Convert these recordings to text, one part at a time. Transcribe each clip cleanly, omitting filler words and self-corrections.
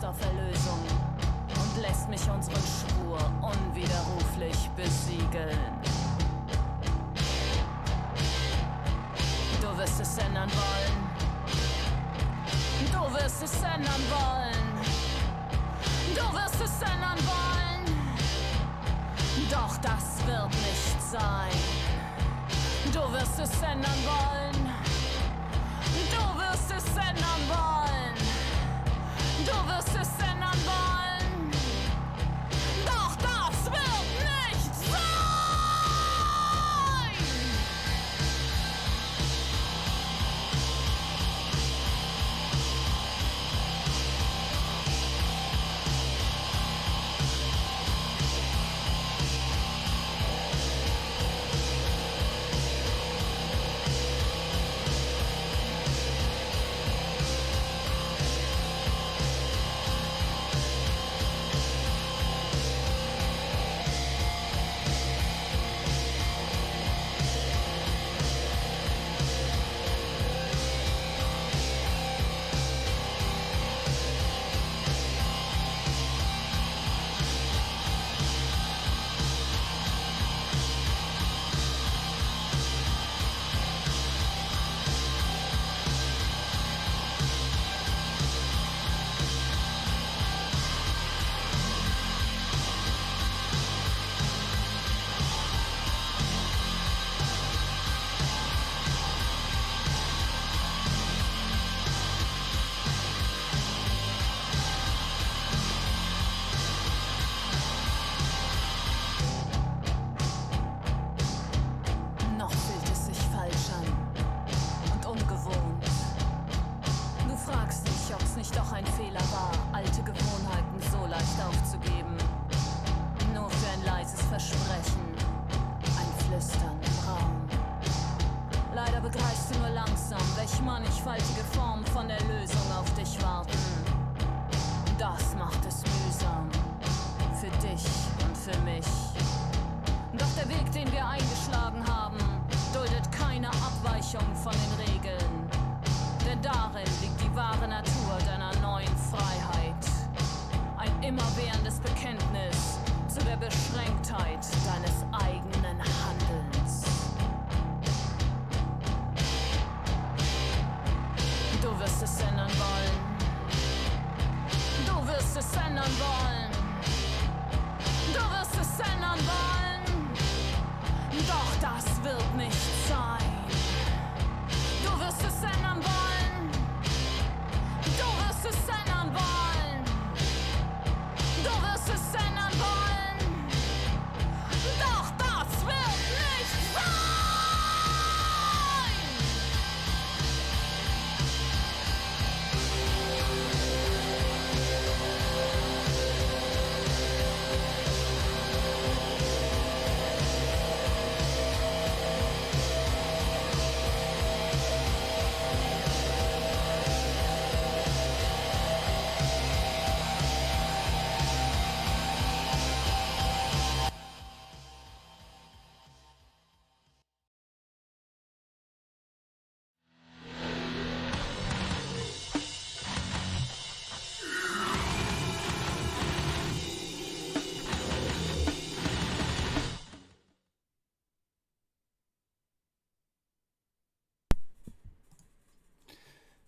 auf Erlösung und lässt mich unseren Schwur unwiderruflich besiegeln. Du wirst es ändern wollen. Du wirst es ändern wollen. Du wirst es ändern wollen. Doch das wird nicht sein. Du wirst es ändern wollen. Du wirst es ändern wollen. Du wirst es ändern wollen. Doch das wird nicht sein.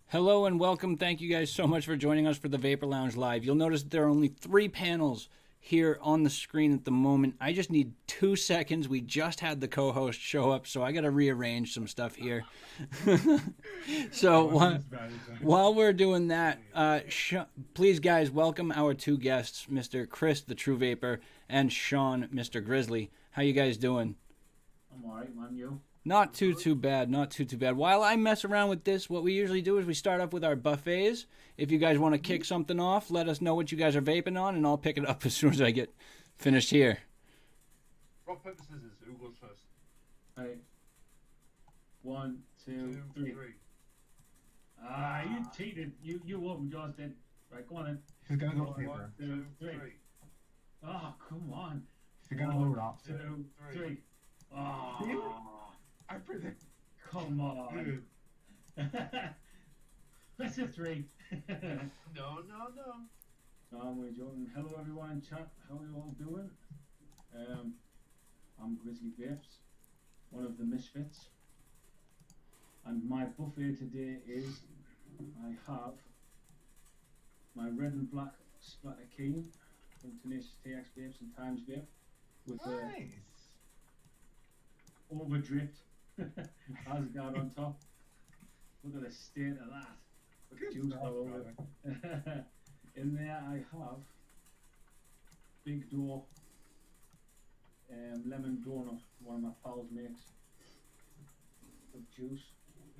Hello and welcome. Thank you guys so much for joining us for the Vapor Lounge Live. You'll notice that there are only 3 panels here on the screen at the moment. I just need 2 seconds. We just had the co-host show up, so I got to rearrange some stuff here. So while we're doing that, please guys welcome our 2 guests, Mr. Chris, the True Vapor, and Sean, Mr. Grizzly. How you guys doing? I'm alright, man. You? Not too bad, not too bad. While I mess around with this, what we usually do is we start off with our buffets. If you guys want to kick something off, let us know what you guys are vaping on, and I'll pick it up as soon as I get finished here. Rock, paper, scissors. Who goes first? Right. 1, 2, 3. Ah, you cheated. You won, yours did. Right, go on then. He's gonna go paper. 1, 2, 3. Oh, come on. He's gonna load off. 2, 3. Oh. I predict. Come on. That's a 3. No. No, I'm only joking. Hello everyone in chat, how are you all doing? I'm Grizzly Vapes, one of the Misfits. And my buffet today is, I have my red and black splatter keen from Tenacious TX Vapes and Times Vape with Nice. over dripped Asgard on top. Look at the state of that. Good Juice stuff, all over. brother. In there I have Big Door lemon donut, one of my pals makes of juice.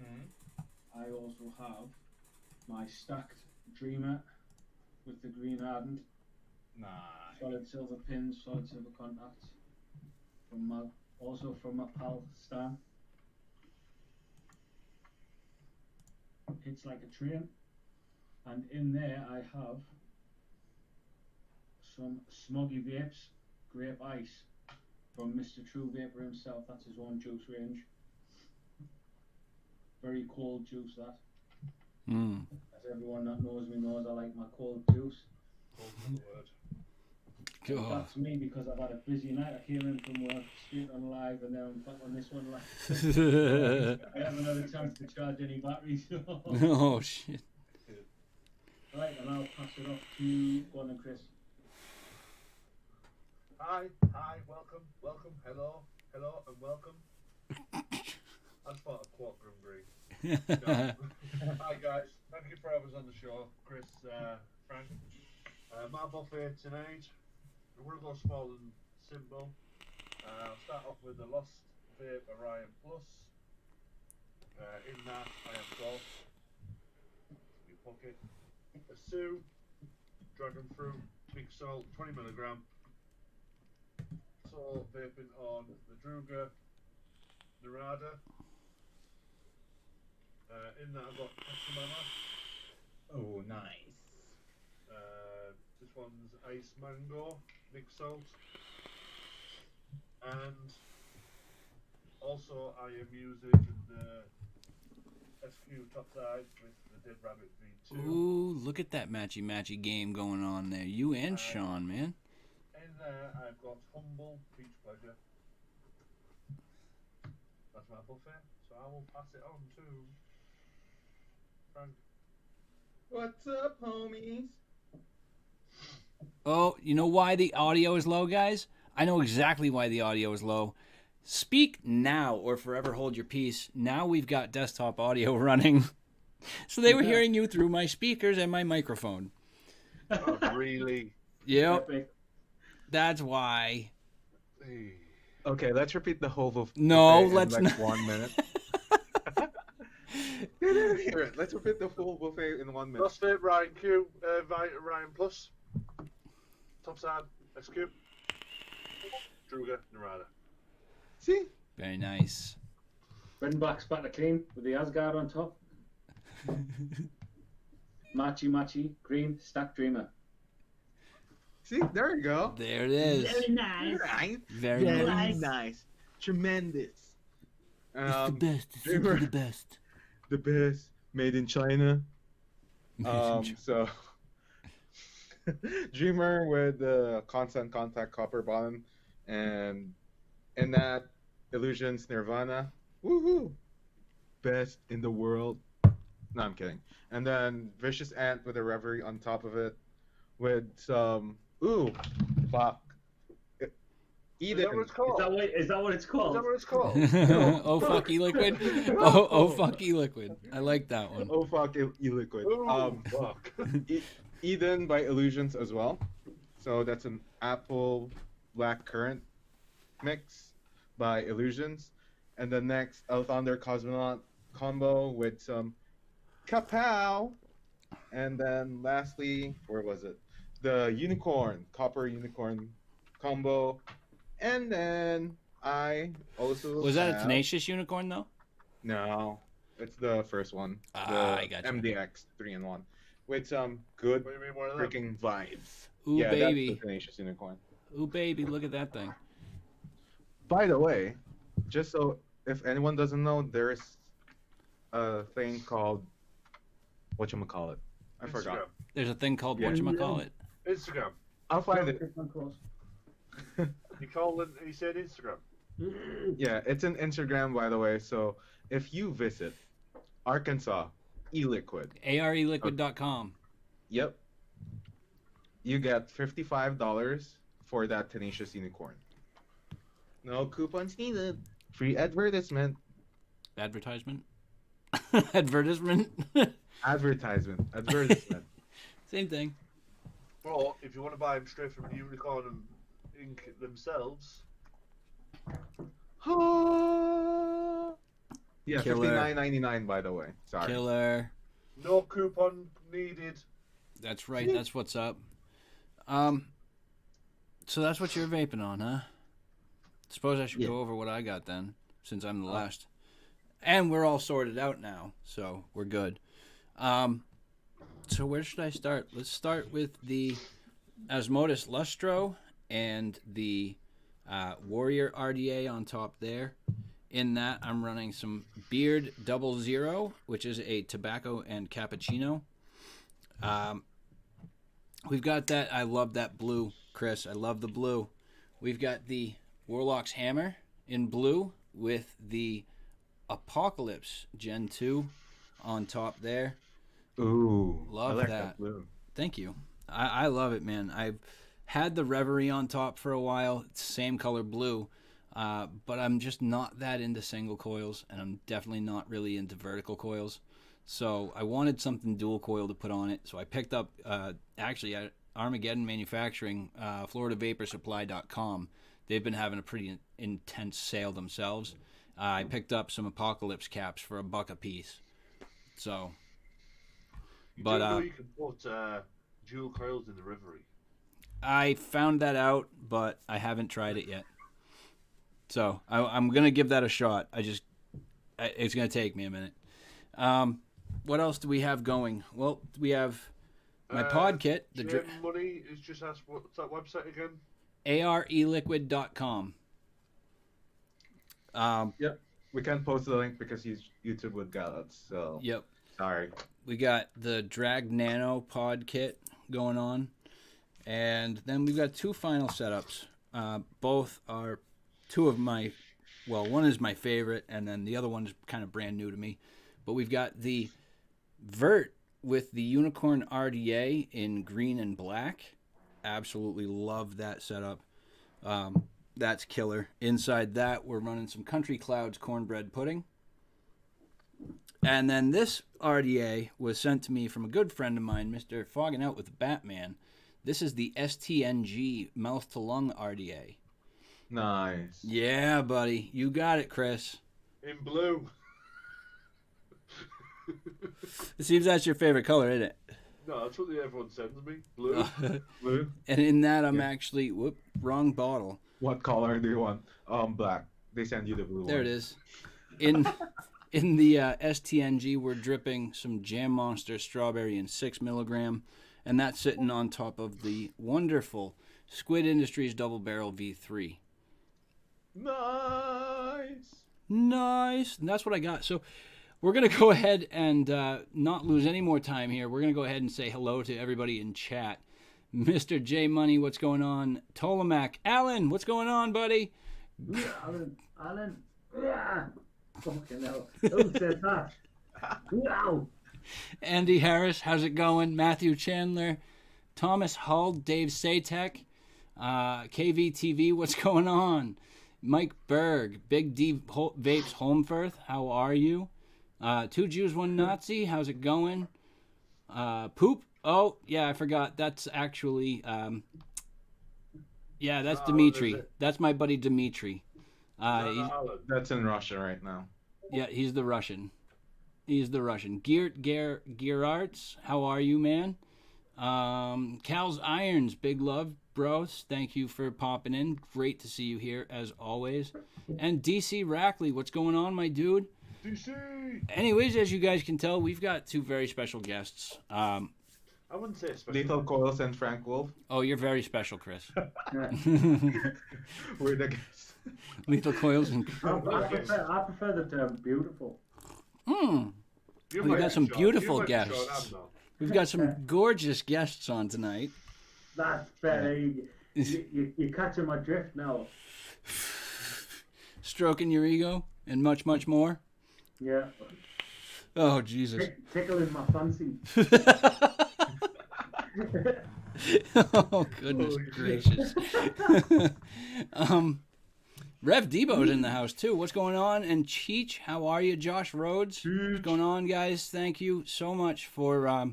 Mm-hmm. I also have my stacked Dreamer with the green ardent, Nice. solid silver pins, solid silver contacts from my pal Stan. Hits like a train. And in there I have some Smoggy Vapes Grape Ice from Mr. True Vapor himself. That's his own juice range. Very cold juice, that. Mm. As everyone that knows me knows, I like my cold juice. Cold word. God. That's me because I've had a busy night. I came in from work, straight on live, and then I'm back on this one live. I haven't had a chance to charge any batteries. Oh shit. Right, and I'll pass it off to go on then, Chris. Hi, welcome, hello, and welcome. I just thought a quote Grimbury. Hi guys, thank you for having us on the show, Chris, Frank. My buffet tonight, we're going to go small and simple. I'll start off with the Lost Vape Orion Plus. In that I have got my pocket, a Sue, Dragon Fruit, Big Salt, 20mg. So vaping on the Druga Narada. In that I've got Mama. Oh, nice. This one's Ice Mango, mixed salt. And also I am using the SQ topside with the Dead Rabbit V2. Ooh, look at that matchy game going on there. You and Sean, man. In there I've got Humble Peach Pleasure. That's my buffet, so I will pass it on to Frank. What's up, homies? Oh, you know why the audio is low, guys? I know exactly why the audio is low. Speak now or forever hold your peace. Now we've got desktop audio running. So they were hearing you through my speakers and my microphone. Oh, really? Yep. That's why. Hey. Okay, let's repeat the whole buffet No, in let's like not. 1 minute. You didn't hear it. Let's repeat the full buffet in 1 minute. Lost Vape Ryan Q, Ryan Plus, Topside, SQ, Druga, Narada. See? Very nice. Red and black spatter clean with the Asgard on top. Matchy, green, stacked Dreamer. See? There you go. There it is. nice. Nice. Very Very nice. nice. Tremendous. It's the best. It's Dreamer. simply the best. The best. Made in China. So Dreamer with the constant contact copper bottom, and in that Illusions Nirvana. Woohoo! Best in the world. No, I'm kidding. And then Vicious Ant with a Reverie on top of it, with some fuck. Is that what it's called? Is that what it's Is called? that what it's called? Oh fuck e-liquid. Oh fuck e-liquid. I like that one. Oh fuck, e-liquid. Ooh, fuck. Eden by Illusions as well. So that's an apple black currant mix by Illusions. And the next El Thunder Cosmonaut combo with some kapow. And then lastly, where was it? The unicorn, copper unicorn combo. And then I also Was that a have- tenacious unicorn though? No, it's the first one. Ah, the I gotcha. MDX 3-in-1 with some good What do you mean, one of them? freaking vibes. Ooh yeah, baby. that's the tenacious unicorn. Ooh baby, look at that thing. By the way, just so if anyone doesn't know, there's a thing called whatchamacallit. I forgot. There's a thing called Yeah. whatchamacallit. Instagram. I'll find it. He said Instagram. Yeah, it's an Instagram, by the way. So if you visit Arkansas e-liquid, areliquid.com. yep, you get $55 for that tenacious unicorn. No coupons needed. Free advertisement. Advertisement? Advertisement? Advertisement. Same thing. Or if you want to buy them straight from the Unicorn and Ink themselves. Yeah, Killer. $59.99, by the way. Sorry. Killer. No coupon needed. That's right. That's what's up. So that's what you're vaping on, huh? Suppose I should Yeah. go over what I got then, since I'm the last. And we're all sorted out now, so we're good. So where should I start? Let's start with the Asmodus Lustro and the Warrior RDA on top there. In that, I'm running some Beard 00, which is a tobacco and cappuccino. We've got that. I love that blue, Chris. I love the blue. We've got the Warlock's Hammer in blue with the Apocalypse Gen 2 on top there. Ooh, Love I like that. blue. Thank you. I love it, man. I've had the Reverie on top for a while. It's the same color blue. But I'm just not that into single coils, and I'm definitely not really into vertical coils. So I wanted something dual coil to put on it. So I picked up, actually, at Armageddon Manufacturing, FloridaVaporSupply.com. They've been having a pretty intense sale themselves. I picked up some Apocalypse caps for $1 a piece. So, You but do know you can put dual coils in the Reverie. I found that out, but I haven't tried it yet. So I'm gonna give that a shot. It's gonna take me a minute. What else do we have going? Well, we have my pod kit. The Money is just asked, what's that website again? areliquid.com. Yep. We can't post the link because YouTube would get us. So Yep. sorry. We got the Drag Nano pod kit going on, and then we've got two final setups. Both are two of my, well, one is my favorite, and then the other one is kind of brand new to me. But we've got the Vert with the Unicorn RDA in green and black. Absolutely love that setup. That's killer. Inside that, we're running some Country Clouds cornbread pudding. And then this RDA was sent to me from a good friend of mine, Mr. Fogging Out with the Batman. This is the STNG Mouth to Lung RDA. Nice. Yeah, buddy. You got it, Chris. In blue. It seems that's your favorite color, isn't it? No, that's what everyone sends me. Blue. Blue. And in that, I'm actually... Whoop, wrong bottle. What color do you want? Black. They send you the blue There one. it is. In the STNG, we're dripping some Jam Monster strawberry in 6 milligram, and that's sitting on top of the wonderful Squid Industries Double Barrel V3. Nice. Nice. And that's what I got. So we're going to go ahead and not lose any more time here. We're going to go ahead and say hello to everybody in chat. Mr. J Money, what's going on? Tolomac. Alan, what's going on, buddy? Alan. Fucking hell. Who said that? Wow. Andy Harris, how's it going? Matthew Chandler, Thomas Hull, Dave Satek, KVTV, what's going on? Mike Berg, Big D Vapes Holmfirth, how are you? Two Jews, One Nazi, how's it going? Poop, oh, yeah, I forgot. That's actually, yeah, that's Dimitri. That's my buddy Dimitri. That's in Russia right now. Yeah, he's the Russian. He's the Russian. Geararts, how are you, man? Cal's Irons, big love, bros. Thank you for popping in. Great to see you here, as always. And DC Rackley, what's going on, my dude? DC! Anyways, as you guys can tell, we've got two very special guests. I wouldn't say special. Lethal Coils and Frank Wolf. Oh, you're very special, Chris. We're the guests. Lethal Coils and... I prefer the term beautiful. We've got some beautiful guests. We've got some gorgeous guests on tonight. That's better. You're catching my drift now. Stroking your ego and much, much more. Yeah. Oh, Jesus. Tickling my fancy. Oh, goodness gracious. Rev Debo's in the house, too. What's going on? And Cheech, how are you? Josh Rhodes. What's going on, guys? Thank you so much for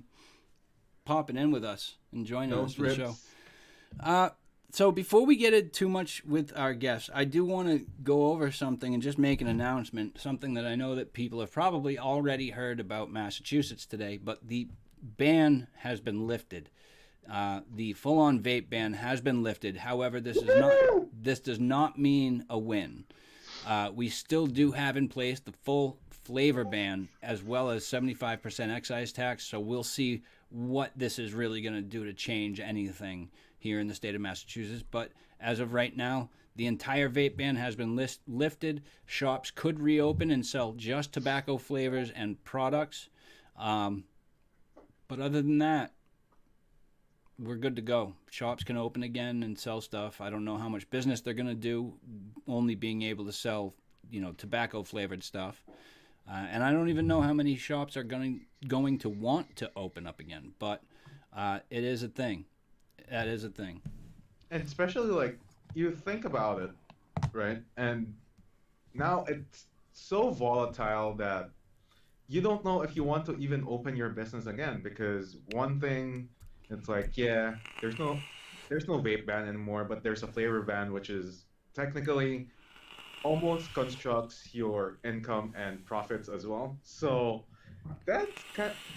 popping in with us and joining us for the show. So before we get it too much with our guests, I do want to go over something and just make an announcement, something that I know that people have probably already heard about Massachusetts today, but the ban has been lifted. The full-on vape ban has been lifted. However, this does not mean a win. We still do have in place the full flavor ban as well as 75% excise tax, so we'll see what this is really going to do to change anything here in the state of Massachusetts. But as of right now, the entire vape ban has been lifted. Shops could reopen and sell just tobacco flavors and products. But other than that, we're good to go. Shops can open again and sell stuff. I don't know how much business they're going to do, only being able to sell, tobacco flavored stuff. And I don't even know how many shops are going to want to open up again. But it is a thing. That is a thing. And especially, like, you think about it, right? And now it's so volatile that you don't know if you want to even open your business again, because one thing, it's like, yeah, there's no vape ban anymore, but there's a flavor ban, which is technically almost constructs your income and profits as well. So that's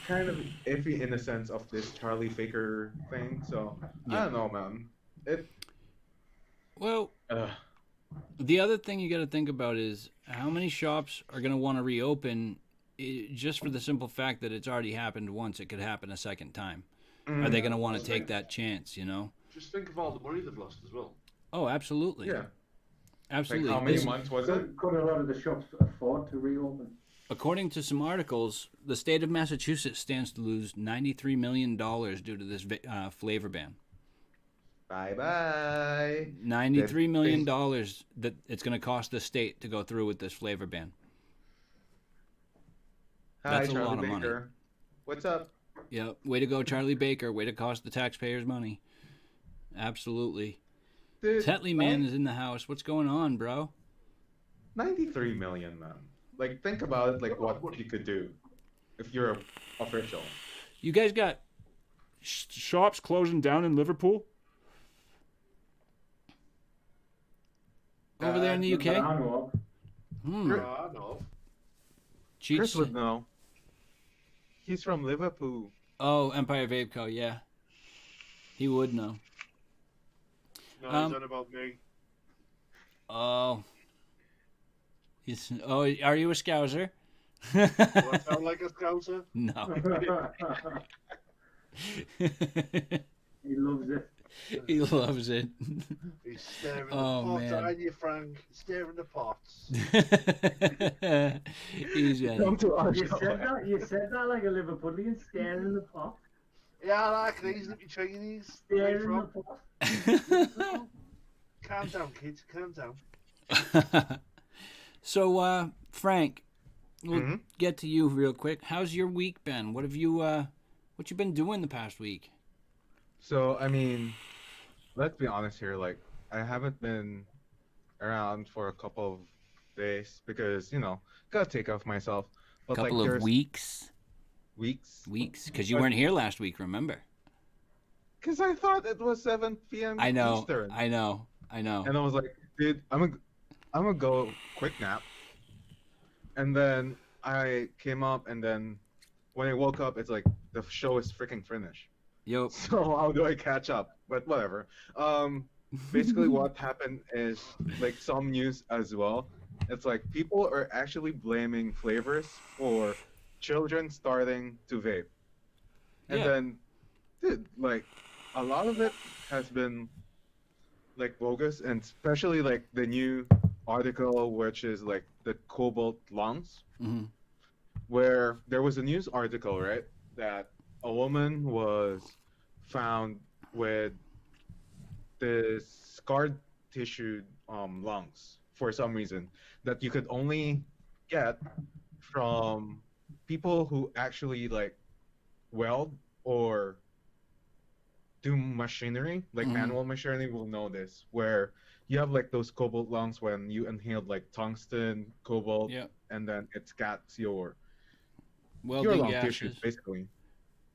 kind of iffy in the sense of this Charlie Faker thing. So I don't know, man. The other thing you got to think about is how many shops are going to want to reopen, just for the simple fact that it's already happened once. It could happen a second time. Are they going to want to take that chance? Just think of all the money they've lost as well. Oh, absolutely. Yeah. Absolutely. Like how many months was it? Could a lot of the shops afford to reopen? According to some articles, the state of Massachusetts stands to lose $93 million due to this flavor ban. Bye-bye. $93 million that it's going to cost the state to go through with this flavor ban. That's Hi, a Charlie lot of Baker. money. What's up? Yeah, way to go, Charlie Baker. Way to cost the taxpayers money. Absolutely. Dude, Tetley Man is in the house. What's going on, bro? 93 million, man. Like, think about it, like what you could do if you're a official. You guys got shops closing down in Liverpool? Over there in the UK? I know. I know. Chris would know. He's from Liverpool. Oh, Empire Vape Co., yeah. He would know. No, he's on about me. Oh. Are you a Scouser? Do I sound like a Scouser? No. He loves it. He loves it. He's staring Oh, the pots, man. aren't you, Frank? Staring the pots. He's Come to our You show. said that like a Liverpudlian, staring in the pot. Yeah, I like it. He's little Chinese. Where Staring you in from? the pot. Calm down, kids. Calm down. So, Frank, we'll get to you real quick. How's your week been? What you been doing the past week? So, I mean, let's be honest here. Like, I haven't been around for a couple of days because, gotta take off myself. But Couple of weeks? Weeks? Because you weren't here last week, remember? Because I thought it was 7 p.m. I know, Eastern. I know. And I was like, dude, I'm gonna go quick nap. And then I came up, and then when I woke up, it's like the show is freaking finished. Yo. So how do I catch up? But whatever. Basically, what happened is like some news as well. It's like people are actually blaming flavors for children starting to vape. And then, dude, like a lot of it has been like bogus, and especially like the new article, which is like the cobalt lungs, where there was a news article, right, that a woman was found with the scar tissue lungs for some reason that you could only get from people who actually like weld or do machinery, like Mhm. manual machinery will know this, where you have like those cobalt lungs when you inhaled like tungsten, cobalt, Yep. and then it scats your Welding lung tissues gases. basically.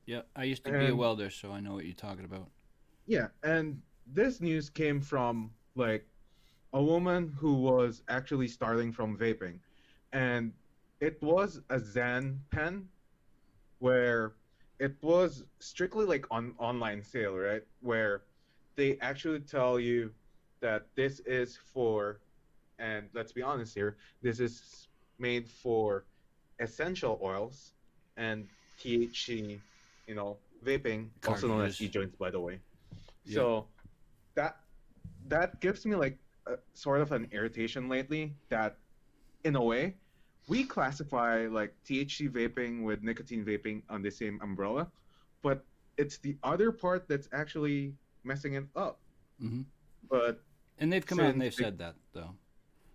Yep. I used to be a And welder, so I know what you're talking about. yeah, and this news came from like a woman who was actually starting from vaping, and it was a Zen pen where it was strictly like on online sale, right? Where they actually tell you that this is for, and let's be honest here, this is made for essential oils and THC, vaping, also known as Cartridges. e-joints, by the way. Yep. So that that gives me like a, sort of an irritation lately that in a way we classify like THC vaping with nicotine vaping on the same umbrella, but it's the other part that's actually messing it up. Hmm. But And they've come out and since they've said that though.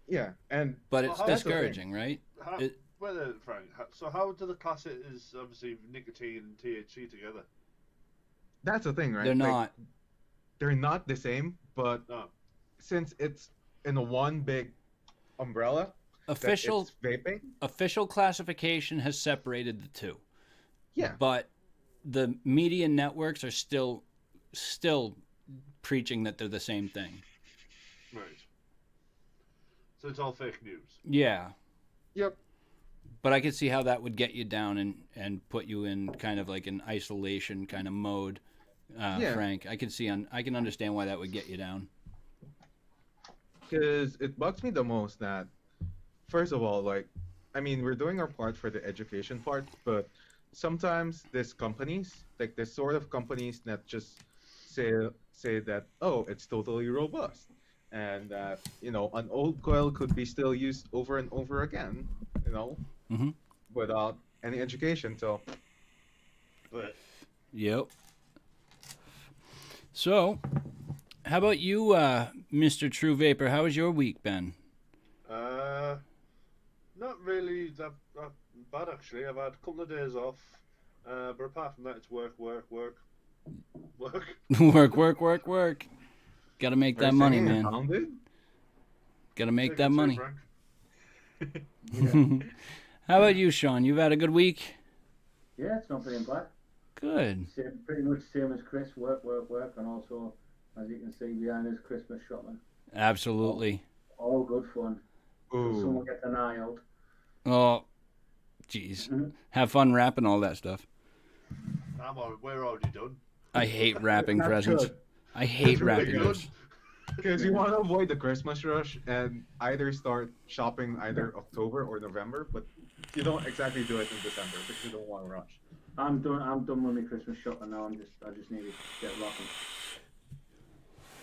yeah, and But Well, it's how- that's the thing. discouraging, right? How, It, Frank, so how do the class it is obviously nicotine and THC together? That's the thing, right? they're Like not. they're not the same, but No. since it's in a one big umbrella that Official it's vaping, official classification has separated the two, yeah, but the media networks are still preaching that they're the same thing. Right. So it's all fake news. Yeah, yep, but I could see how that would get you down and put you in kind of like an isolation kind of mode. yeah, Frank, I can understand why that would get you down. because it bugs me the most that first of all, like, I mean, we're doing our part for the education part, but sometimes these companies, like this sort of companies that just say that, oh, it's totally robust, and that an old coil could be still used over and over again, you know, Hmm. without any education. So, but Yep. So, how about you, Mr. True Vapor? How has your week been? Not really that bad actually. I've had a couple of days off, but apart from that, it's work. work. Got to make are that you money, singing a man. song, dude? Got to make Take that it too, money. Frank. How about you, Sean? You've had a good week? Yeah, it's not been bad. Good. Same, pretty much same as Chris. Work, and also, as you can see behind us, Christmas shopping. Absolutely. All good fun. Ooh, Someone gets an eye out. Oh, jeez. Mhm. Have fun wrapping all that stuff. We're already done. I hate wrapping That's presents. good. I hate That's really wrapping good. gifts. because you want to avoid the Christmas rush and either start shopping either October or November, but you don't exactly do it in December because you don't want to rush. I'm done with my Christmas shopping now. I just need to get rocking.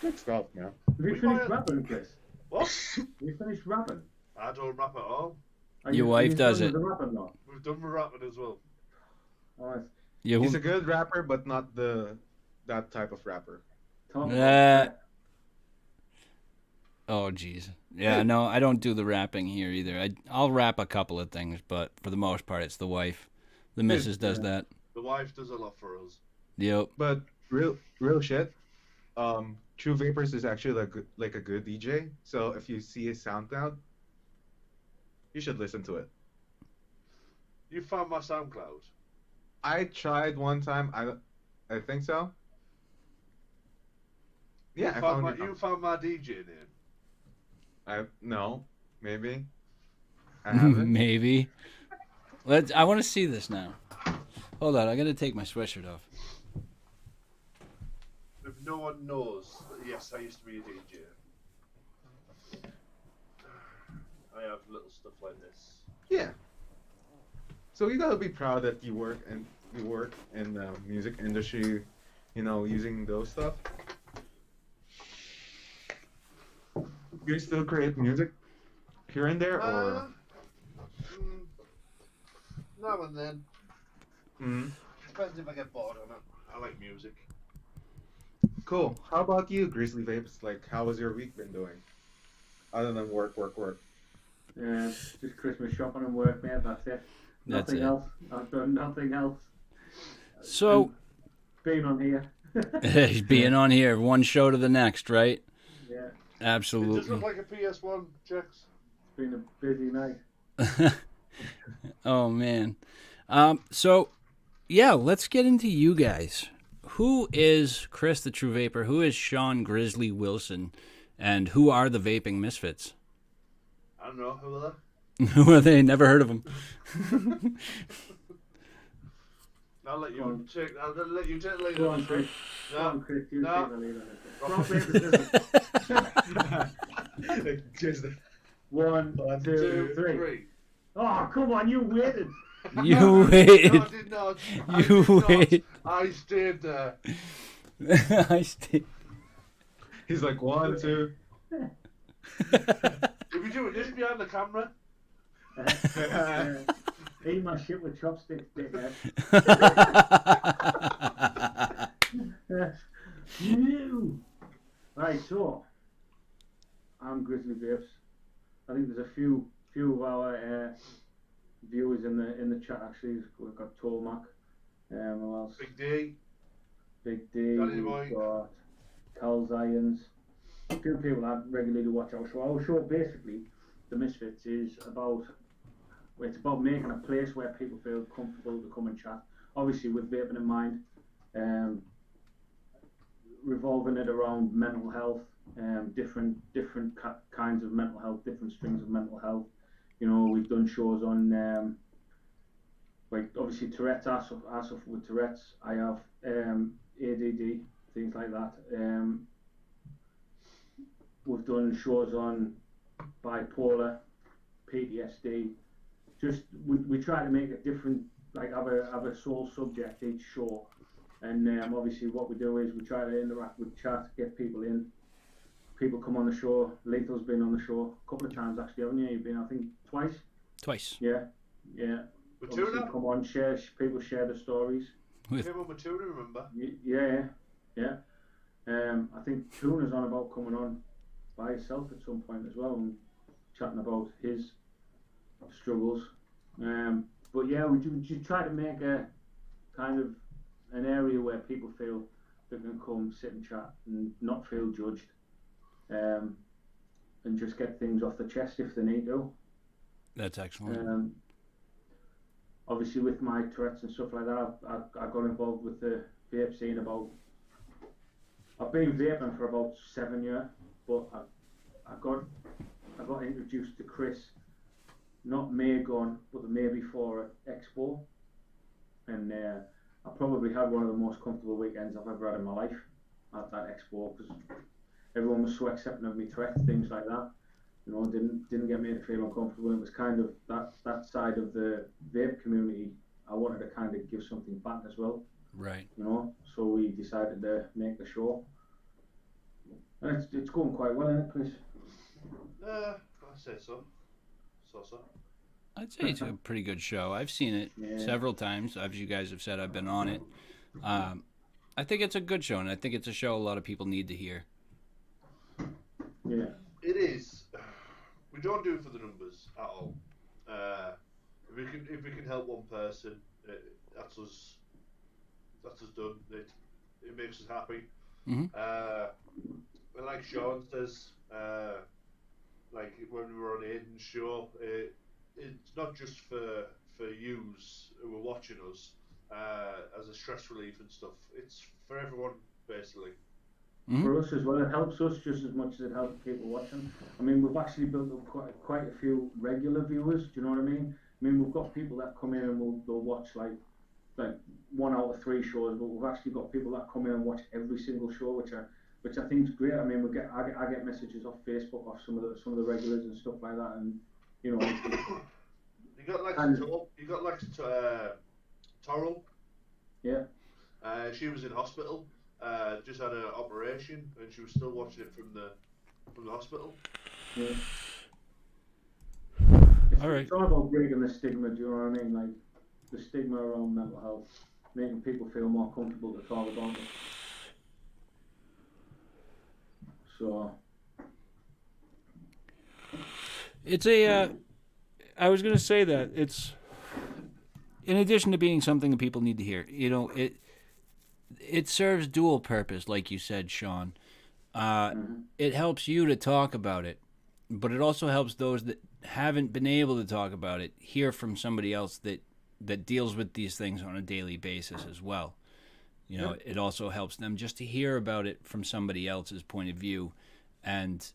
Good stuff, man. Have you We finished might- rapping, Chris? What? Have you finished rapping? I don't rap at all. Are Your you- wife are you does done it. with the rapping now? We've done the rapping as well. Oh, it's You, He's a good rapper, but not that type of rapper. top. oh, jeez. Yeah, no, I don't do the rapping here either. I'll rap a couple of things, but for the most part, it's the wife. The missus does that. The wife does a lot for us. Yep. But real shit. True Vapors is actually like a good DJ. So if you see his SoundCloud, you should listen to it. You found my SoundCloud. I tried one time. I think so. Yeah, I found it. You found my DJ name. No, maybe. I haven't. Maybe. I want to see this now. Hold on, I got to take my sweatshirt off. If no one knows, yes, I used to be a DJ. I have little stuff like this. Yeah. So you gotta be proud that you work in the music industry, using those stuff. You still create music here and there, or? Now and then. Mm. Depends if I get bored or not. I like music. Cool. How about you, Grizzly Vapes? Like, how has your week been doing? Other than work. Just Christmas shopping and work, mate. That's it. That's Nothing it. else. I've done nothing else. So Being on here. he's being on here, one show to the next, right? Yeah, It does Absolutely. look like a PS1, Jax. it's been a busy night. Oh man. So yeah, let's get into you guys. Who is Chris the True Vapor? Who is Sean Grizzly Wilson? And who are the Vaping Misfits? I don't know. Who are they? Who are they? Never heard of them. I'll let you take. I'll let you take the lead Go on on, this Chris. one. Go on, Chris. You No. take the lead on this. Rock, paper, scissors. One, two, three. Oh, come on, you waited. You waited. No, I did not. You wait. I stayed there. I stay. He's like 1, 2. If you do it this behind the camera, Eat my shit with chopsticks, dickhead. You. Right, so I'm Grizzly Vapes. I think there's a few of our viewers in the chat actually. We've got Tolmac, who else? Big D. Big D. Danny We've Boy. got Carl Zions. A few people that regularly watch our show. Our show basically, the Misfits, is about making a place where people feel comfortable to come and chat. Obviously with vaping in mind, revolving it around mental health, different kinds of mental health, different strings of mental health. You know, we've done shows on like obviously Tourette's. I suffer with Tourette's. I have ADD, things like that. We've done shows on bipolar, PTSD. Just we try to make it different, like have a sole subject each show, and obviously what we do is we try to interact with chat, get people in. People come on the show. Lethal's been on the show a couple of times actually, haven't you? You've been, I think, twice. Twice. Yeah. With Obviously, Tuna? come on, people share the stories. With- Came on with Tuna, remember? Yeah. I think Tuna's on about coming on by himself at some point as well and chatting about his struggles. But yeah, we try to make a kind of an area where people feel they can come sit and chat and not feel judged, and just get things off the chest if they need to. That's excellent. Obviously with my Tourette's and stuff like that, I got involved with the vape scene I've been vaping for about 7 years, but I got introduced to Chris, not May gone, but the May before at Expo, and I probably had one of the most comfortable weekends I've ever had in my life at that Expo, because everyone was so accepting of me Tourette's, things like that. You know, didn't get me to feel uncomfortable. It was kind of that side of the vape community I wanted to kind of give something back as well. Right. You know, so we decided to make the show, and it's going quite well, isn't it, Chris? I say so. So. I'd say it's a pretty good show. I've seen it several times. As you guys have said, I've been on it. I think it's a good show, and I think it's a show a lot of people need to hear. Yeah. It is. We don't do it for the numbers at all. If we can help one person, that's us. That's us done. It makes us happy. Mm-hmm. And like Sean says, like when we were on Aiden's show, it's not just for yous who are watching us as a stress relief and stuff. It's for everyone basically. Mm-hmm. For us as well, it helps us just as much as it helps people watching. I mean, we've actually built up quite a few regular viewers. Do you know what I mean? I mean, we've got people that come in and they'll watch like 1 out of 3 shows, but we've actually got people that come in and watch every single show, which I think is great. I mean, I get messages off Facebook off some of the regulars and stuff like that, and you know. You got like Torrell. Yeah. She was in hospital. Just had an operation, and she was still watching it from the hospital. Yeah. All right. It's all about breaking the stigma. Do you know what I mean? Like the stigma around mental health, making people feel more comfortable to talk about it. So It's a. I was gonna say that it's. In addition to being something that people need to hear, it serves dual purpose, like you said, Sean. It helps you to talk about it, but it also helps those that haven't been able to talk about it hear from somebody else that deals with these things on a daily basis as well. It also helps them just to hear about it from somebody else's point of view, and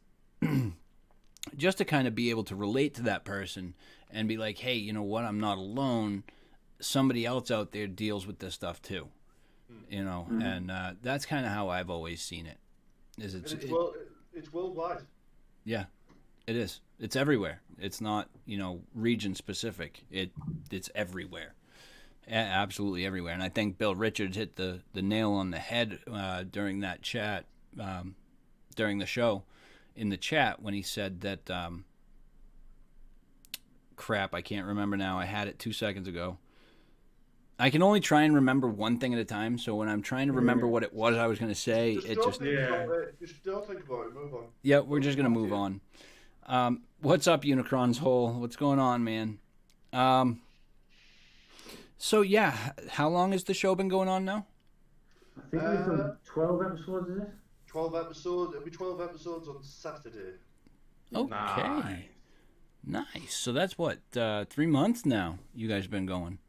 just to kind of be able to relate to that person and be like, hey, you know what? I'm not alone. Somebody else out there deals with this stuff too. And that's kind of how I've always seen it. It's worldwide. Yeah, it is. It's everywhere. It's not, region specific. It's everywhere. Absolutely everywhere. And I think Bill Richards hit the nail on the head during that chat, during the show, in the chat when he said that, crap, I can't remember now. I had it 2 seconds ago. I can only try and remember one thing at a time, so when I'm trying to remember what it was I was going to say, Just don't think about it. Move on. Yeah, we're just going to move on. What's up, Unicron's Hole? What's going on, man? So, yeah, how long has the show been going on now? I think we've done 12 episodes, is it? 12 episodes. It'll be 12 episodes on Saturday. Okay. Nice. So that's what, 3 months now you guys have been going.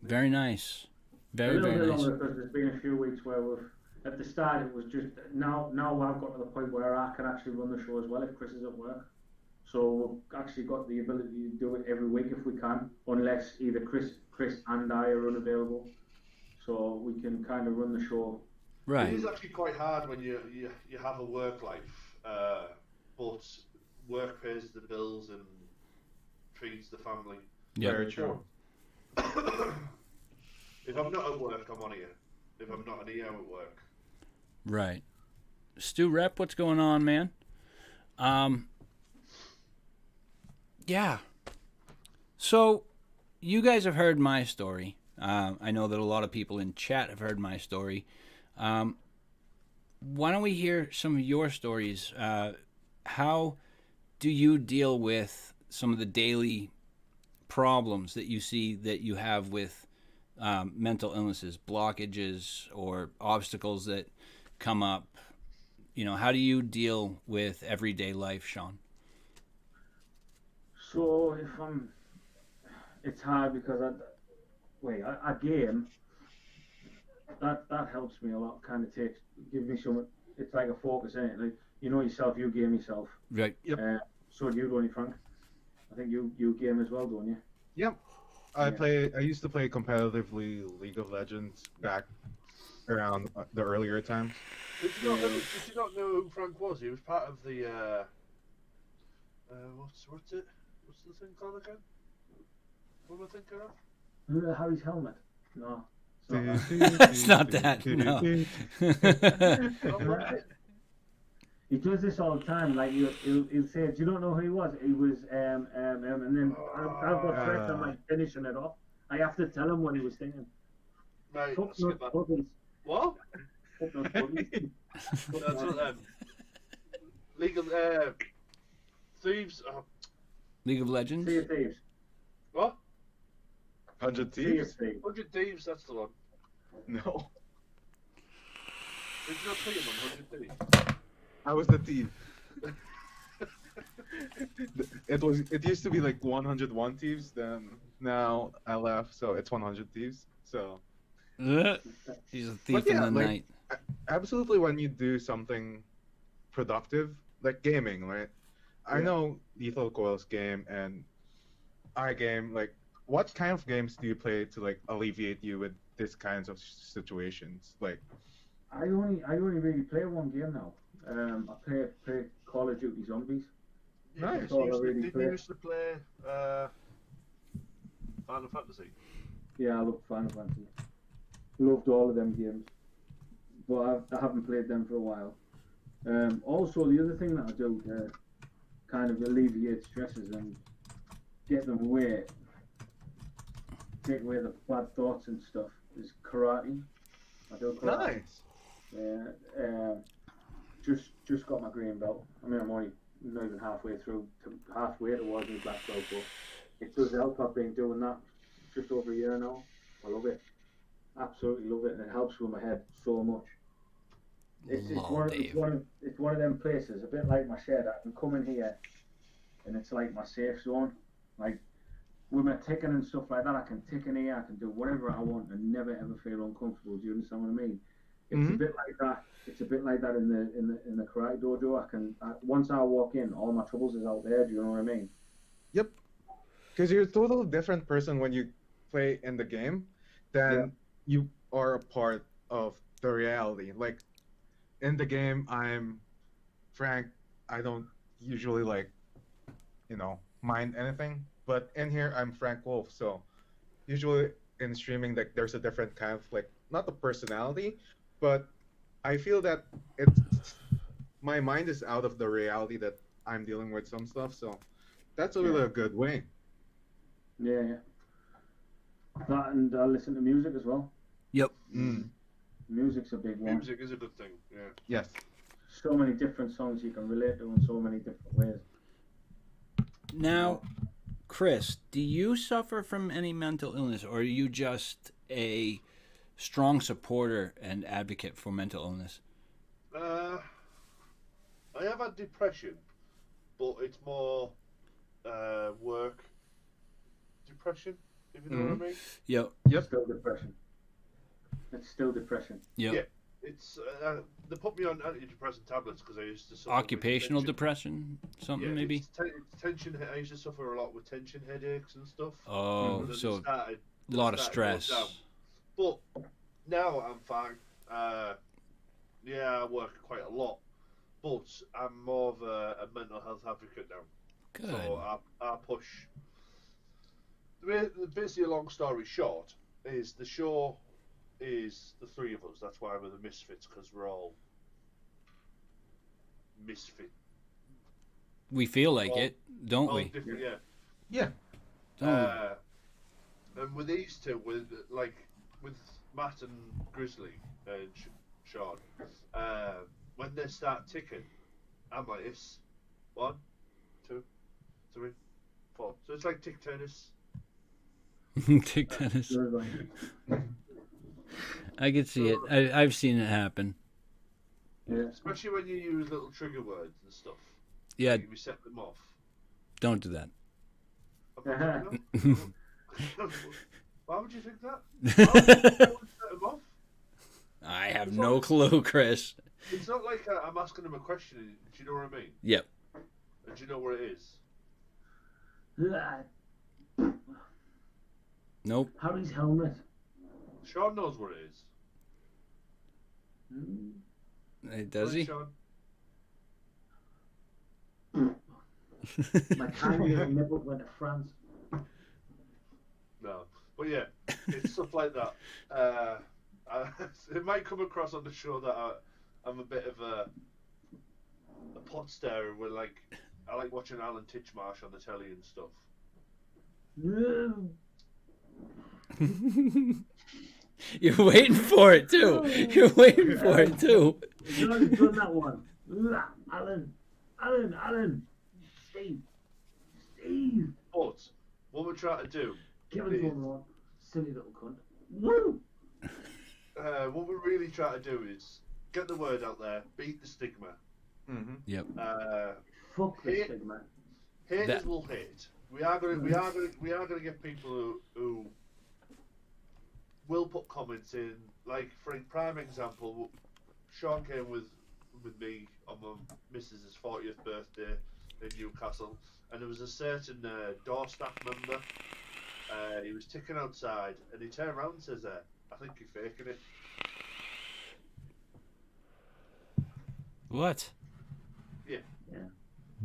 Very nice. Very, very nice. Longer because there's been a few weeks where at the start it was just, now I've got to the point where I can actually run the show as well if Chris is at work. So we've actually got the ability to do it every week if we can, unless either Chris and I are unavailable. So we can kind of run the show. Right. It is actually quite hard when you have a work life, but work pays the bills and feeds the family. Yeah. Very true. If I'm not at work, I'm on here. If I'm not on here, I'm at work. Right. Stu Rep, what's going on, man? Yeah. So, you guys have heard my story. I know that a lot of people in chat have heard my story. Why don't we hear some of your stories? How do you deal with some of the daily problems that you see that you have with mental illnesses, blockages, or obstacles that come up? How do you deal with everyday life, Sean? So it's hard because I game. That helps me a lot. Kind of gives me some. It's like a focus in it. Like yourself, you game yourself. Right. Yep. So do you, don't you, Frank? I think you game as well, don't you? Yep. I used to play competitively League of Legends back around the earlier times. Did you not know who Frank was? He was part of the what's it? What's the thing called again? What am I thinking of? Harry's helmet. No. It's not that. No. He does this all the time. Like he'll say, "Do you don't know who he was? He was and then I've got threats. I'm like finishing it off. I have to tell him what he was thinking. Right. What? That's what League of Thieves. League of Legends? Sea of Thieves. What? 100 Sea of Thieves? Thieves. 100 Thieves, that's the one. No. Did you not see him on 100 Thieves? I was the thief. It used to be like 101 Thieves, then now I left, so it's 100 Thieves. So he's a thief in the night. Absolutely, when you do something productive, like gaming, right? I know Lethal Coil's game and I game. Like, what kind of games do you play to like alleviate you with these kinds of situations? Like, I only really play one game now. I play Call of Duty Zombies. nice. That's all I really Did play. you used to play Final Fantasy? Yeah, I love Final Fantasy. Loved all of them games, but I haven't played them for a while. Also, the other thing that I do to kind of alleviate stresses and get them away, take away the bad thoughts and stuff, is karate. I do karate. Nice. Just got my green belt. I mean, I'm only not even halfway towards my black belt, but it does help. I've been doing that just over a year now. I love it. Absolutely love it, and it helps with my head so much. It's one of them places, a bit like my shed. I can come in here, and it's like my safe zone. Like with my ticking and stuff like that, I can tick in here. I can do whatever I want and never ever feel uncomfortable. Do you understand what I mean? It's a bit like that. It's a bit like that in the karate dojo. Once I walk in, all my troubles is out there. Do you know what I mean? Yep. Because you're a totally different person when you play in the game than you are a part of the reality. Like in the game, I'm Frank. I don't usually mind anything. But in here, I'm Frank Wolf. So usually in streaming, like there's a different kind of not the personality, but I feel that my mind is out of the reality that I'm dealing with some stuff. So that's a really a good way. Yeah. That, and I listen to music as well. Yep. Music's a big one. Music is a good thing. Yeah. Yes. So many different songs you can relate to in so many different ways. Now, Chris, do you suffer from any mental illness, or are you just a strong supporter and advocate for mental illness? I have had depression, but it's more work depression, if you know what I mean. Yep. Still depression. It's still depression. Yep. Yeah. It's they put me on antidepressant tablets because I used to suffer Occupational with depression, something maybe. It's tension. I used to suffer a lot with tension headaches and stuff. Oh, so a lot of stress. But now I'm fine. I work quite a lot, but I'm more of a mental health advocate now. Good. So I push. Basically, a long story short, is the show is the three of us. That's why we're the Misfits, because we're all misfit. We feel like it, don't we? Different, yeah. Yeah. And with these two, with Matt and Grizzly and Sean, when they start ticking, I'm like this: 1, 2, 3, 4. So it's like tick tennis. Tick tennis. I could see it. I've seen it happen. Yeah. Especially when you use little trigger words and stuff. Yeah. We set them off. Don't do that. Why would you think that? Why would you set them off? I have no clue, Chris. It's not like I'm asking them a question. Do you know what I mean? Yep. And do you know what it is? Nope. Harry's helmet. Sean knows what it is. Does he? Sean? My tiny little nipple went to France. No. But yeah, it's stuff like that. It might come across on the show that I'm a bit of a pot starer where I like watching Alan Titchmarsh on the telly and stuff. You're waiting for it too. You're waiting for it too. You've already done that one. Alan. Steve. But what we're trying to do Kevin's one more. Silly little cunt. Woo! What we're really trying to do is get the word out there, beat the stigma. Mm-hmm. Yep. Fuck the stigma. Haters will hate. We are going to get people who will put comments in. Like for a prime example, Sean came with me on my missus's 40th birthday in Newcastle, and there was a certain door staff member. He was ticking outside, and he turned around and says, "I think you're faking it." What? Yeah.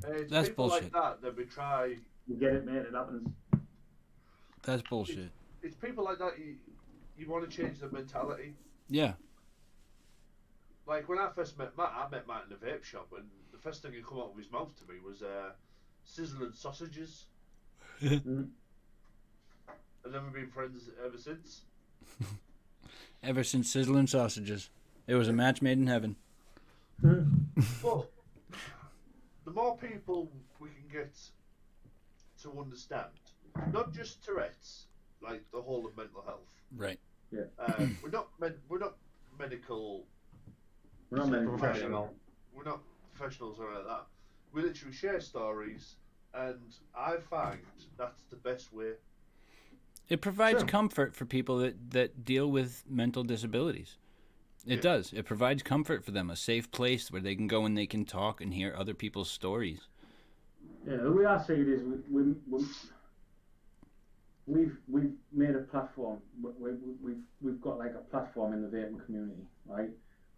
It's That's people bullshit. like that we try. You get it, mate. It happens. That's bullshit. It's people like that you want to change the mentality. Yeah. Like when I first met Matt, I met Matt in a vape shop, and the first thing that came out of his mouth to me was sizzling sausages. And then we've been friends ever since. Ever since sizzling sausages. It was a match made in heaven. But the more people we can get to understand, not just Tourette's, like the whole of mental health. Right. We're not medical. We're not many Professional. We're not professionals or like that. We literally share stories, and I find that's the best way. It provides Sure. comfort for people that deal with mental disabilities. It does. It provides comfort for them, a safe place where they can go and they can talk and hear other people's stories. Yeah, the way I see it is we've made a platform. We've got like a platform in the vaping community, right?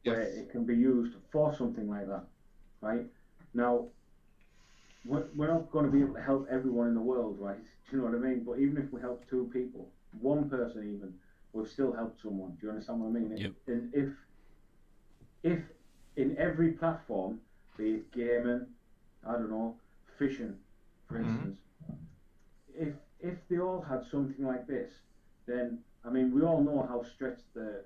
Where Yes. it can be used for something like that, right? Now, we're not going to be able to help everyone in the world, right? Do you know what I mean? But even if we help 2 people, 1 person even, we've still helped someone. Do you understand what I mean? Yep. And if in every platform, be it gaming, I don't know, fishing, for instance, if they all had something like this, then I mean we all know how stretched the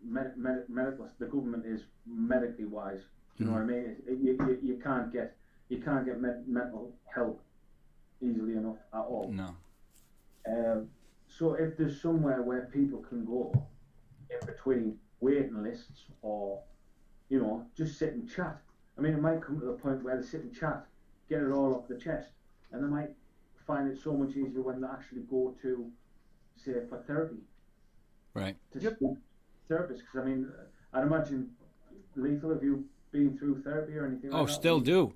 the government is medically wise. Do you know what I mean? You can't get mental help easily enough at all. No. So if there's somewhere where people can go in between waiting lists, or just sit and chat. I mean, it might come to the point where they sit and chat, get it all off the chest, and they might find it so much easier when they actually go to, say, for therapy. Right. To speak to therapists, because I mean, I'd imagine, Lethal, have you been through therapy or anything like that? Still do.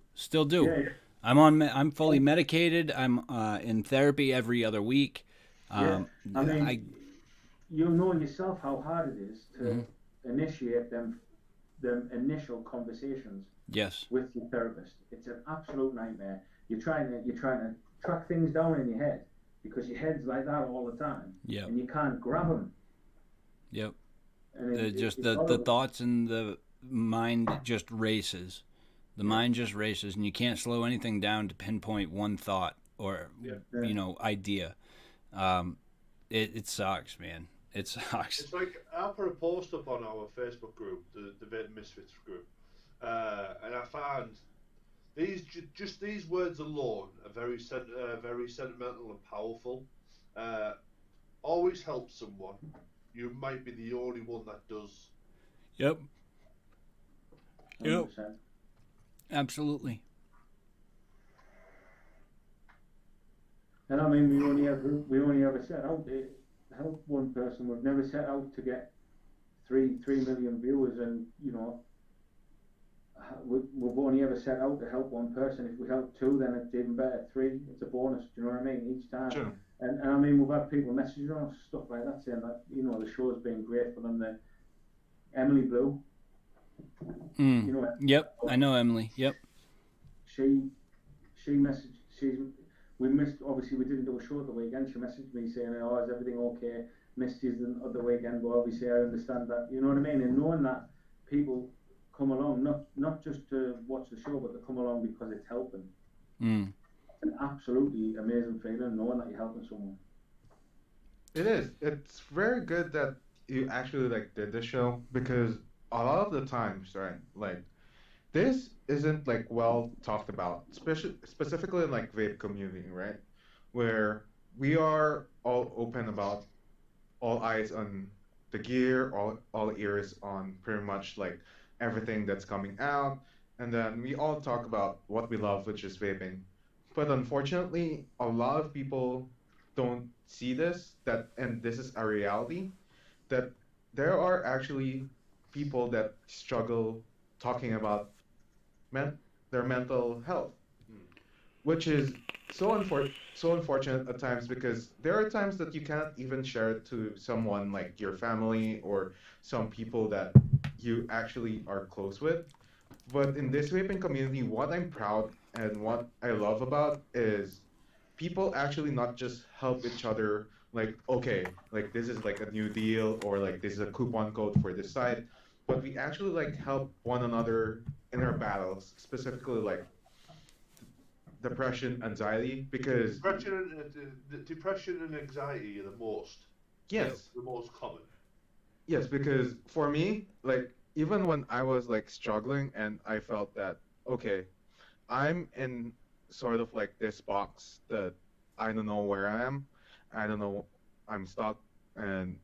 Yeah. I'm fully medicated. I'm in therapy every other week. I mean, you'll know yourself how hard it is to initiate them initial conversations. Yes. With your therapist. It's an absolute nightmare. You're trying to track things down in your head because your head's like that all the time. Yep. And you can't grab them. Yep. And the thoughts in the mind just races. The mind just races, and you can't slow anything down to pinpoint one thought or idea. It sucks, man. It sucks. It's like I put a post up on our Facebook group, the Vaping Misfits group, and I found these words alone are very sentimental and powerful. Always help someone. You might be the only one that does. Yep. 100%. Absolutely. And I mean, we only ever set out to help 1 person. We've never set out to get 3 million viewers, and we've only ever set out to help 1 person. If we help 2, then it's even better. 3, it's a bonus. Do you know what I mean? Each time. Sure. And I mean, we've had people messaging us stuff like that, saying that the show's been great for them. The Emily Blue. Yep, I know Emily. Yep. She messaged. We missed. Obviously, we didn't do a show at the weekend. She messaged me saying, "Oh, is everything okay? Missed you the weekend, but obviously I understand that." You know what I mean? And knowing that people come along, not just to watch the show, but they come along because it's helping. It's an absolutely amazing feeling knowing that you're helping someone. It is. It's very good that you actually did this show, because a lot of the times, right, this isn't well talked about, specifically in vape community, right, where we are all open about, all eyes on the gear, all ears on pretty much everything that's coming out, and then we all talk about what we love, which is vaping. But unfortunately, a lot of people don't see this, and this is a reality, that there are actually people that struggle talking about their mental health, which is so unfortunate at times, because there are times that you cannot even share it to someone like your family or some people that you actually are close with. But in this vaping community, what I'm proud and what I love about is people actually not just help each other, okay, this is a new deal, or this is a coupon code for this site, but we actually help one another in our battles, specifically depression, anxiety, because depression and anxiety are the most. yes, the most common. Yes, because for me, even when I was struggling and I felt that, okay, I'm in sort of like this box that I don't know where I am. I don't know, I'm stuck, and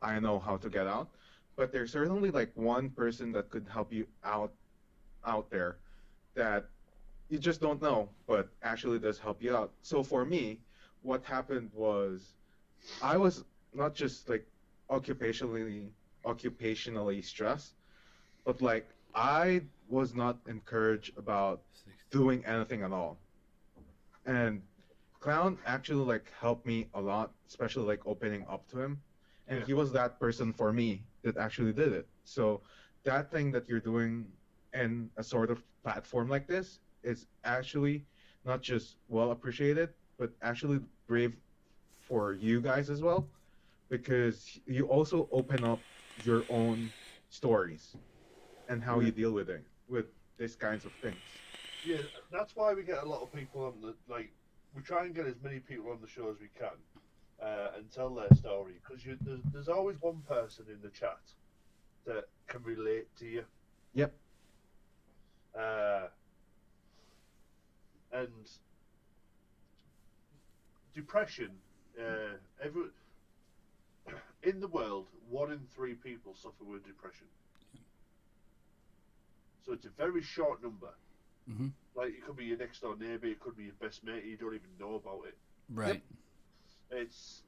I know how to get out. But there's certainly like one person that could help you out there that you just don't know, but actually does help you out. So for me, what happened was I was not just like occupationally occupationally stressed, but like I was not encouraged about doing anything at all. And Clown actually like helped me a lot, especially like opening up to him. And Yeah. he was that person for me that actually did it. So that thing that you're doing in a sort of platform like this is actually not just well appreciated, but actually brave for you guys as well, because you also open up your own stories and how you deal with these kinds of things. Yeah, that's why we get a lot of people on the like. We try and get as many people on the show as we can, and tell their story because there's always one person in the chat that can relate to you, Yep. uh, and depression. Every in the world, 1 in 3 people suffer with depression. So it's a very short number. Mm-hmm. Like it could be your next door neighbour, it could be your best mate, you don't even know about it. Right. It's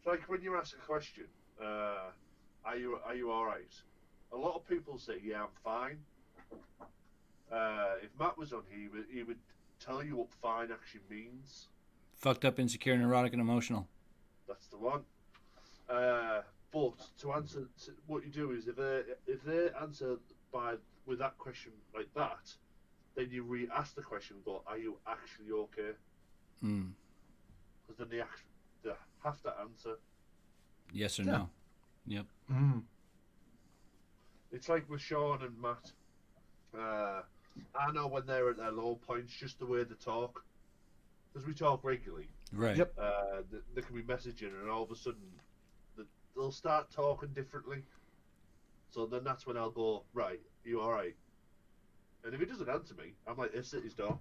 like when you ask a question, are you all right? A lot of people say, yeah, I'm fine. If Matt was on here, he would tell you what fine actually means. Fucked up, insecure, neurotic, and emotional. That's the one. But to answer what you do is if they answer with that question like that, then you re-ask the question, but are you actually okay? Mm. Because then they have to answer. Yes or Yeah. no. Yep. Mm. It's like with Sean and Matt. I know when they're at their low points, just the way they talk, because we talk regularly. Right. Yep. They can be messaging, and all of a sudden, they'll start talking differently. So then that's when I'll go, right, you all right? And if he doesn't answer me, I'm like, it's at his door.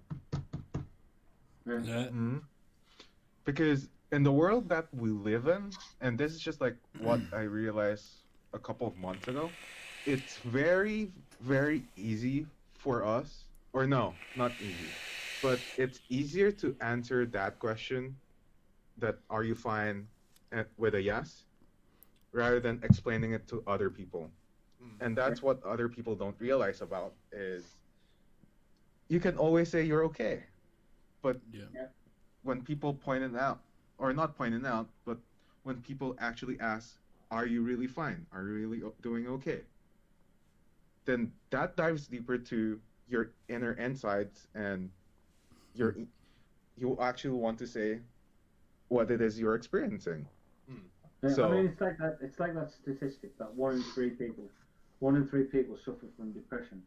Yeah. Mm. Because in the world that we live in, and this is just like what I realized a couple of months ago, it's very, very easy for us, or no, not easy, but it's easier to answer that question, that are you fine, with a yes, rather than explaining it to other people. And that's what other people don't realize about is you can always say you're okay, but Yeah. when people point it out, or not point it out, but when people actually ask, are you really fine? Are you really doing okay? Then that dives deeper to your inner insides, and you actually want to say what it is you're experiencing. Yeah, So- I mean, it's like that. It's like that statistic that 1 in 3 people suffer from depression.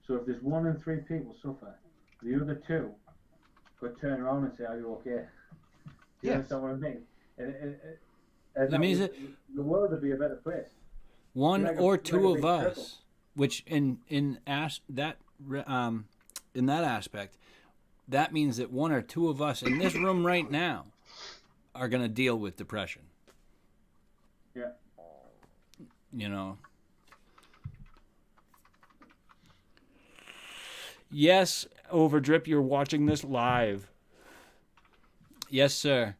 So if there's 1 in 3 people suffer, the other 2 could turn around and say, "Are you okay?" Do you Yes. understand what I mean? That means the world would be a better place. One Like a- or like two a of big us, circle. which in that aspect, that means that 1 or 2 of us in this room right now are going to deal with depression. Yeah. You know. Yes, Overdrip, you're watching this live. Yes, sir.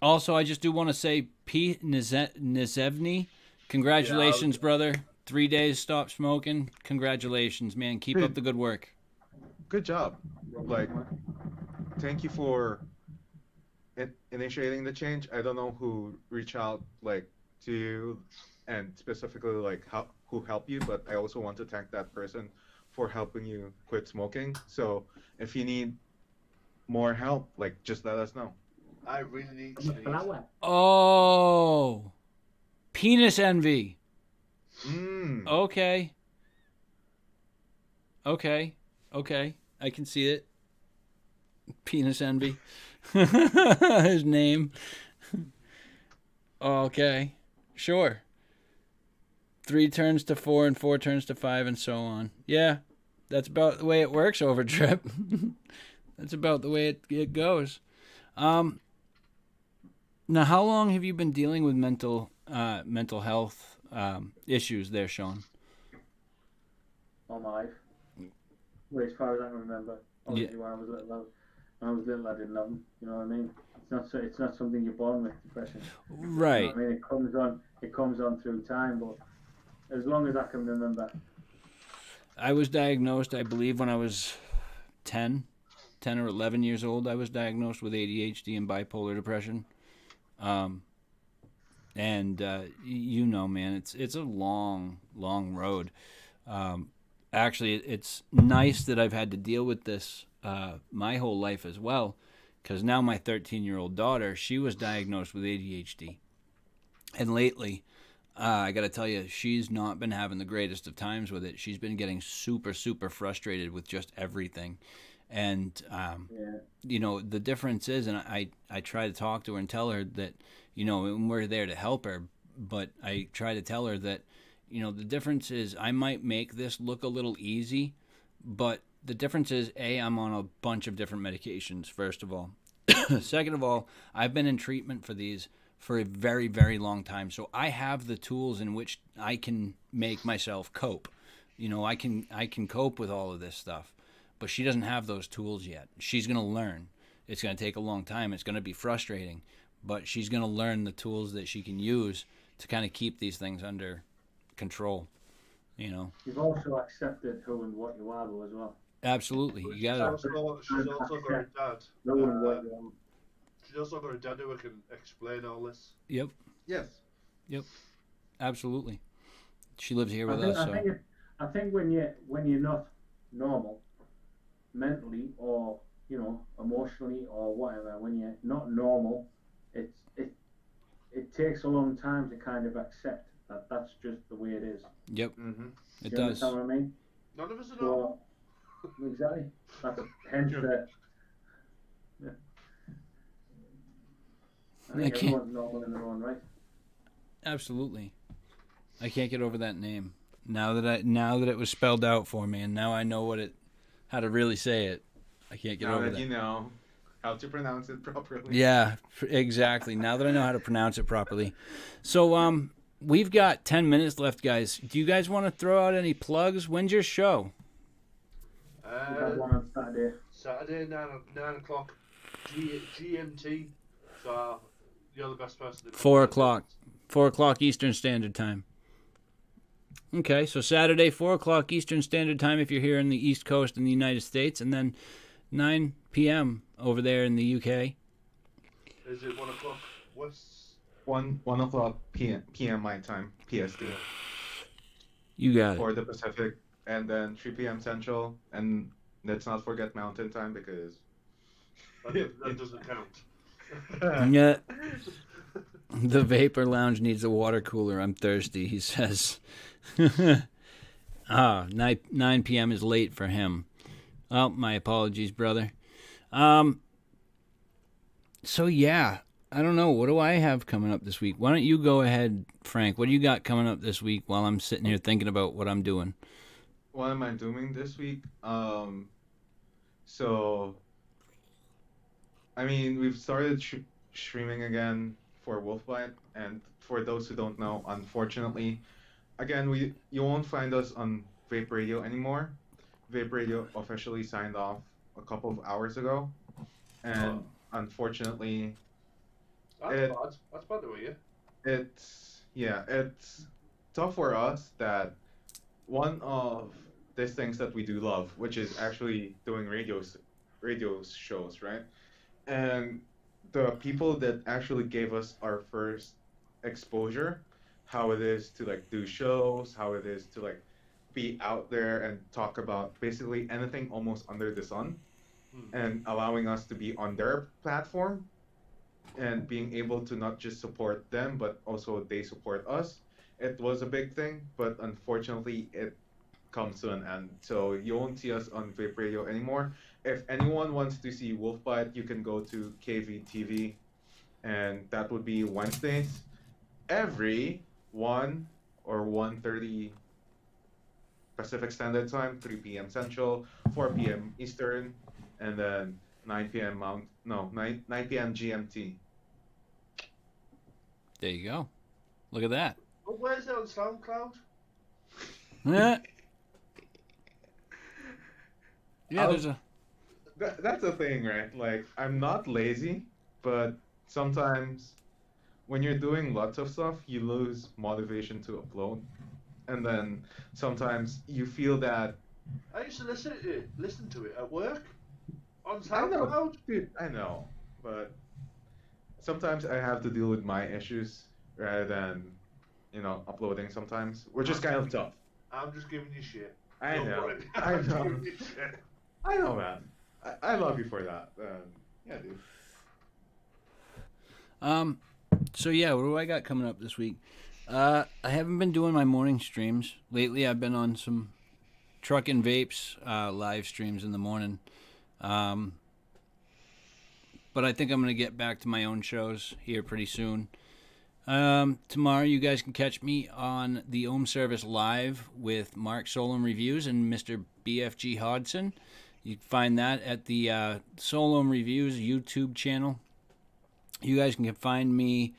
Also, I just do want to say, P. Nizevny, congratulations, brother. 3 days, stop smoking. Congratulations, man. Keep up the good work. Good job. Like, thank you for initiating the change. I don't know who reached out like to you and specifically like who helped you, but I also want to thank that person for helping you quit smoking. So if you need more help, like just let us know. I really need to I'm a sneeze. flower. Oh, penis envy. Mm. Okay. Okay. I can see it. Penis envy. His name. Okay. Sure. 3 turns to 4 and 4 turns to 5 and so on. Yeah. That's about the way it works over trip. That's about the way it goes. Now, how long have you been dealing with mental health issues there, Sean? All my life. Well, as far as I can remember. Obviously, when I was little, I didn't have them. You know what I mean? It's not something you're born with, depression. Right. You know what I mean? It comes on through time, but as long as I can remember. I was diagnosed, I believe, when I was 10 or 11 years old. I was diagnosed with ADHD and bipolar depression. You know, man, it's a long road. Actually, it's nice that I've had to deal with this my whole life as well, because now my 13-year-old daughter, she was diagnosed with ADHD. And lately, I got to tell you, she's not been having the greatest of times with it. She's been getting super frustrated with just everything. And, you know, the difference is, and I try to talk to her and tell her that, you know, we're there to help her, but I try to tell her that, you know, the difference is I might make this look a little easy, but the difference is, A, I'm on a bunch of different medications, first of all. Second of all, I've been in treatment for these for a very long time. So I have the tools in which I can make myself cope. You know, I can cope with all of this stuff. But she doesn't have those tools yet. She's going to learn. It's going to take a long time. It's going to be frustrating. But she's going to learn the tools that she can use to kind of keep these things under control. You know. You've also accepted who and what you are, though, as well. Absolutely. You got to. She's also got a dad. Who and what you are. She's also got a dad who can explain all this. Yep. Yes. Yep. Absolutely. She lives here with us. I think when you're not normal, mentally or, you know, emotionally or whatever, when you're not normal, it takes a long time to kind of accept that that's just the way it is. Yep. Mm-hmm. It you does. Understand what I mean? None of us are normal. Exactly. That's hence the. Yeah. I think everyone's normal in their own right. Absolutely. I can't get over that name. Now that it was spelled out for me, and now I know how to really say it. I can't get over that. Now that you know how to pronounce it properly. Yeah, exactly. Now that I know how to pronounce it properly. So, we've got 10 minutes left, guys. Do you guys want to throw out any plugs? When's your show? We got one on Saturday. Saturday, 9 o'clock GMT. So you're the best person to 4 o'clock. 4 o'clock Eastern Standard Time. Okay, so Saturday, 4 o'clock Eastern Standard Time if you're here in the East Coast in the United States, and then 9 p.m. over there in the UK. Is it 1 o'clock West? 1 o'clock p.m. my time, PST. You got it. For the Pacific, and then 3 p.m. Central, and let's not forget Mountain Time because that doesn't count. Yeah. The Vapor Lounge needs a water cooler. I'm thirsty, he says. 9 p.m. is late for him. Well, my apologies, brother. So, yeah. I don't know. What do I have coming up this week? Why don't you go ahead, Frank? What do you got coming up this week while I'm sitting here thinking about what I'm doing? What am I doing this week? So, I mean, we've started streaming again for Wolfbite, and for those who don't know, unfortunately, again, you won't find us on Vape Radio anymore. Vape Radio officially signed off a couple of hours ago, and unfortunately, That's bad. That's bad to hear. It's tough for us that one of these things that we do love, which is actually doing radio shows, right? And the people that actually gave us our first exposure, how it is to like do shows, how it is to like be out there and talk about basically anything almost under the sun, and allowing us to be on their platform and being able to not just support them but also they support us. It was a big thing, but unfortunately it comes to an end. So you won't see us on Vape Radio anymore. If anyone wants to see Wolfbite, you can go to KVTV, and that would be Wednesdays every 1 or 1:30 Pacific Standard Time, 3 p.m. Central, 4 p.m. Eastern, and then 9 p.m. 9 p.m. GMT. There you go. Look at that. But where's it on SoundCloud? Yeah. Yeah, there's a. That's the thing, right? Like, I'm not lazy, but sometimes when you're doing lots of stuff, you lose motivation to upload. And then sometimes you feel that. I used to listen to it at work on I know, SoundCloud. dude, I know, but sometimes I have to deal with my issues rather than, uploading sometimes, which is kind of tough. I'm just giving you shit. I Don't know. worry. I I'm just know. giving you shit. I know, man. I love you for that. Yeah, dude. So yeah, what do I got coming up this week? I haven't been doing my morning streams lately. I've been on some Truck and Vapes live streams in the morning. But I think I'm gonna get back to my own shows here pretty soon. Tomorrow you guys can catch me on the Ohm Service Live with Mark Solom Reviews and Mr. BFG Hodson. You can find that at the Solom Reviews YouTube channel. You guys can find me.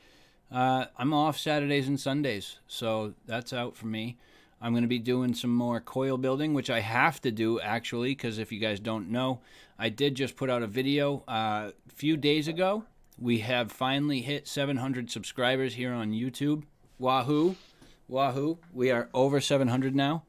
I'm off Saturdays and Sundays, so that's out for me. I'm going to be doing some more coil building, which I have to do, actually, because if you guys don't know, I did just put out a video a few days ago. We have finally hit 700 subscribers here on YouTube. Wahoo. Wahoo. We are over 700 now.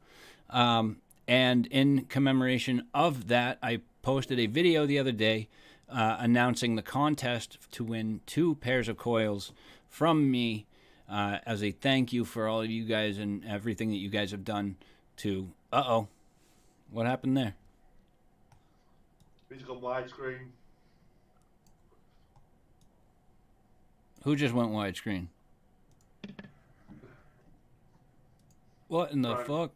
And in commemoration of that, I posted a video the other day announcing the contest to win 2 pairs of coils from me as a thank you for all of you guys and everything that you guys have done to... Uh-oh. What happened there? He's got widescreen. Who just went widescreen? What in the fuck?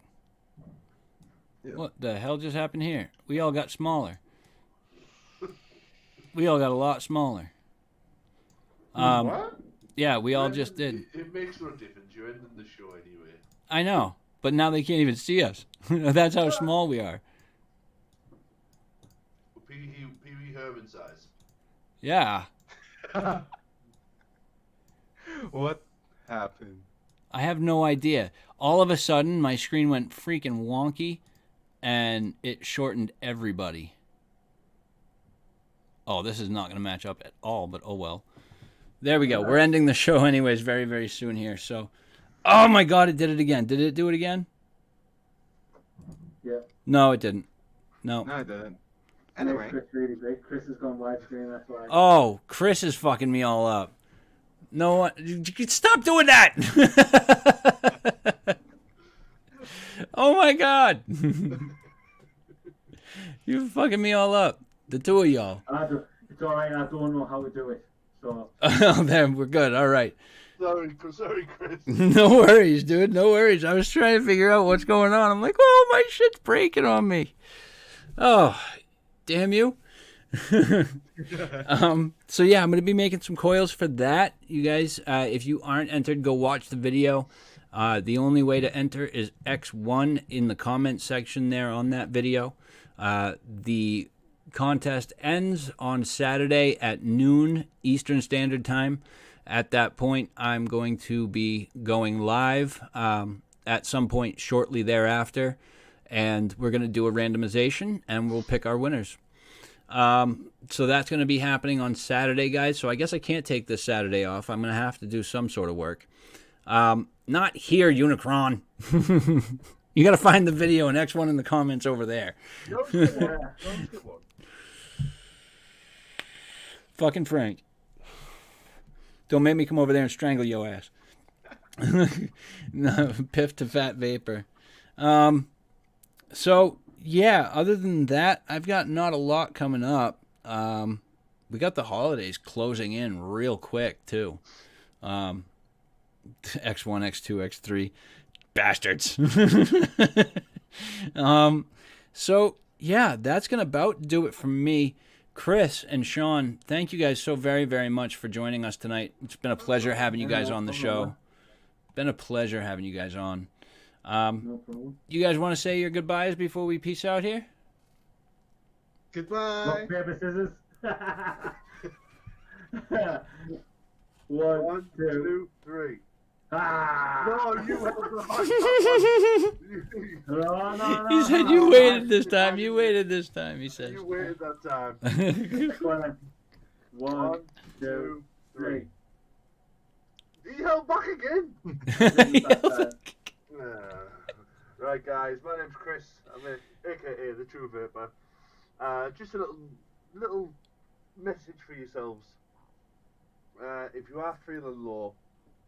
Yeah. What the hell just happened here? We all got smaller. We all got a lot smaller. What? Yeah, we all just did. It makes no difference. You're ending the show anyway. I know, but now they can't even see us. That's how small we are. Pee Wee Herman size. Yeah. What happened? I have no idea. All of a sudden, my screen went freaking wonky, and it shortened everybody. Oh, this is not going to match up at all, but oh well. There we go. We're ending the show anyways very, very soon here. So, oh my God, it did it again. Did it do it again? Yeah. No, it didn't. No. No, I didn't. Anyway. Anyway. Chris really big. Chris has gone widescreen, that's why. Oh, Chris is fucking me all up. No, stop doing that. Oh my God. You're fucking me all up. The two of y'all. It's alright, I don't know how to do it. So. Oh, then we're good. All right. Sorry, Chris. No worries, dude. No worries. I was trying to figure out what's going on. I'm like, oh, my shit's breaking on me. Oh, damn you. So yeah, I'm going to be making some coils for that. You guys, if you aren't entered, go watch the video. The only way to enter is X1 in the comment section there on that video. The contest ends on Saturday at noon Eastern Standard Time. At that point, I'm going to be going live at some point shortly thereafter, and we're going to do a randomization, and we'll pick our winners. So that's going to be happening on Saturday, guys. So I guess I can't take this Saturday off. I'm going to have to do some sort of work. Not here, Unicron. You got to find the video and X1 in the comments over there. Fucking Frank. Don't make me come over there and strangle your ass. No, Piff to Fat Vapor. So, yeah, other than that, I've got not a lot coming up. We got the holidays closing in real quick, too. X1, X2, X3. Bastards. So, yeah, that's going to about do it for me. Chris and Sean, thank you guys so very, very much for joining us tonight. It's been a pleasure having you guys on the show. Been a pleasure having you guys on. No problem. You guys want to say your goodbyes before we peace out here? Goodbye. Rock, paper, scissors. One, two, three. Ah! No, you held the mic. No. He said you waited this time. You waited this time, he says. You waited that time. Go on then. One, two, three. He held back again. Right, guys. My name's Chris. I'm aka the True Vapor. Just a little message for yourselves. If you are feeling low,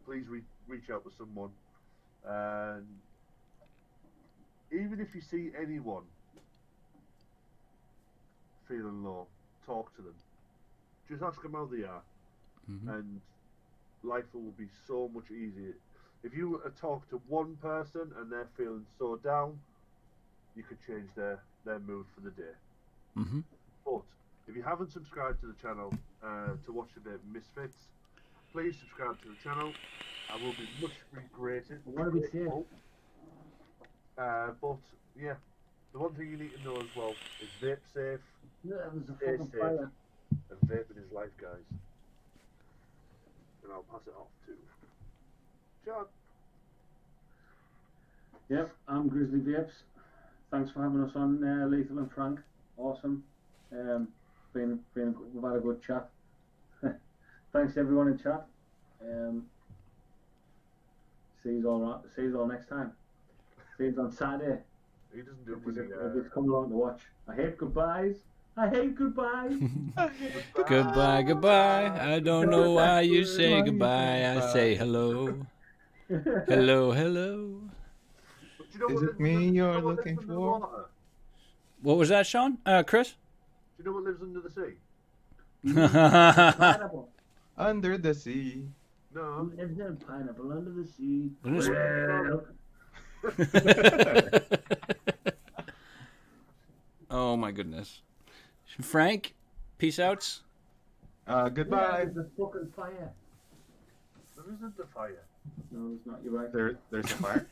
please reach out to someone. And even if you see anyone feeling low, talk to them. Just ask them how they are, and life will be so much easier. If you talk to one person and they're feeling so down, you could change their mood for the day. But if you haven't subscribed to the channel to watch the Vaping Misfits, please subscribe to the channel. I will be much grateful. What do we say? But yeah, the one thing you need to know as well is vape safe, Yeah, there's a stay fucking safe, fire. and vaping is life, guys. And I'll pass it off to John. Yep, I'm Grizzly Vapes. Thanks for having us on, Lethal and Frank. Awesome. We've had a good chat. Thanks everyone in chat. See you all next time. See you on Saturday. He doesn't do If any, it's coming along to watch. I hate goodbyes. Goodbye, goodbye. I don't know why you say goodbye. I say hello. Hello. But you know Is what it lives me under- you're you know what looking lives under the for? water? What was that, Sean? Chris? Do you know what lives under the sea? Pineapple. Under the sea. No. Who lives in a pineapple under the sea? Oh my goodness. Frank, peace outs. Goodbye. There's a fucking fire. There isn't a fire. No, there's not. You're right. There's a fire.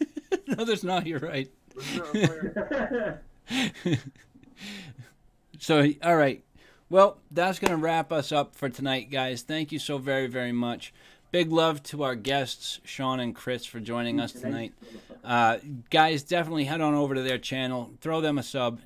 No, there's not. You're right. There's not a fire. So, all right. Well, that's going to wrap us up for tonight, guys. Thank you so very, very much. Big love to our guests, Sean and Chris, for joining us tonight. Guys, definitely head on over to their channel. Throw them a sub.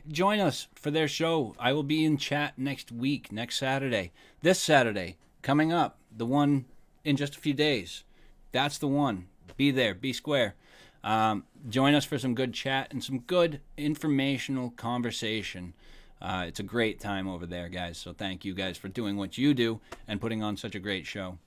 Join us for their show. I will be in chat next week, next Saturday. This Saturday, coming up. The one in just a few days. That's the one. Be there. Be square. Join us for some good chat and some good informational conversation. It's a great time over there, guys. So thank you guys for doing what you do and putting on such a great show.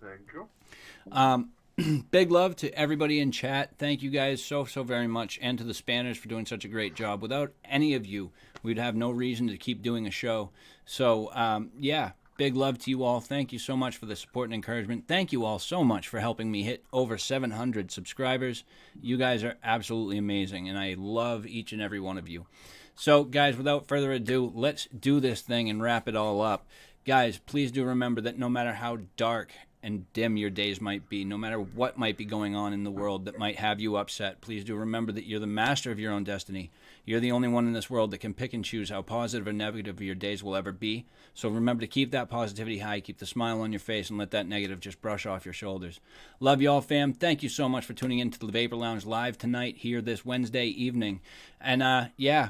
Thank you. Big love to everybody in chat. Thank you guys so very much, and to the Spanners for doing such a great job. Without any of you, we'd have no reason to keep doing a show. So, yeah, big love to you all. Thank you so much for the support and encouragement. Thank you all so much for helping me hit over 700 subscribers. You guys are absolutely amazing, and I love each and every one of you. So, guys, without further ado, let's do this thing and wrap it all up. Guys, please do remember that no matter how dark and dim your days might be, no matter what might be going on in the world that might have you upset, please do remember that you're the master of your own destiny. You're the only one in this world that can pick and choose how positive or negative your days will ever be. So remember to keep that positivity high, keep the smile on your face, and let that negative just brush off your shoulders. Love you all, fam. Thank you so much for tuning in to the Vapor Lounge live tonight here this Wednesday evening. And yeah,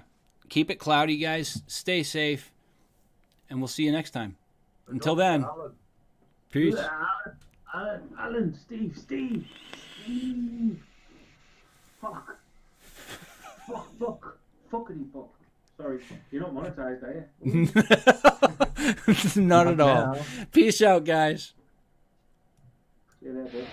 keep it cloudy, guys. Stay safe, and we'll see you next time. Until then, Alan. peace. Alan, Steve. Fuckity fuck. Sorry, you're not monetized, are you? Not at all. Peace out, guys. See you later.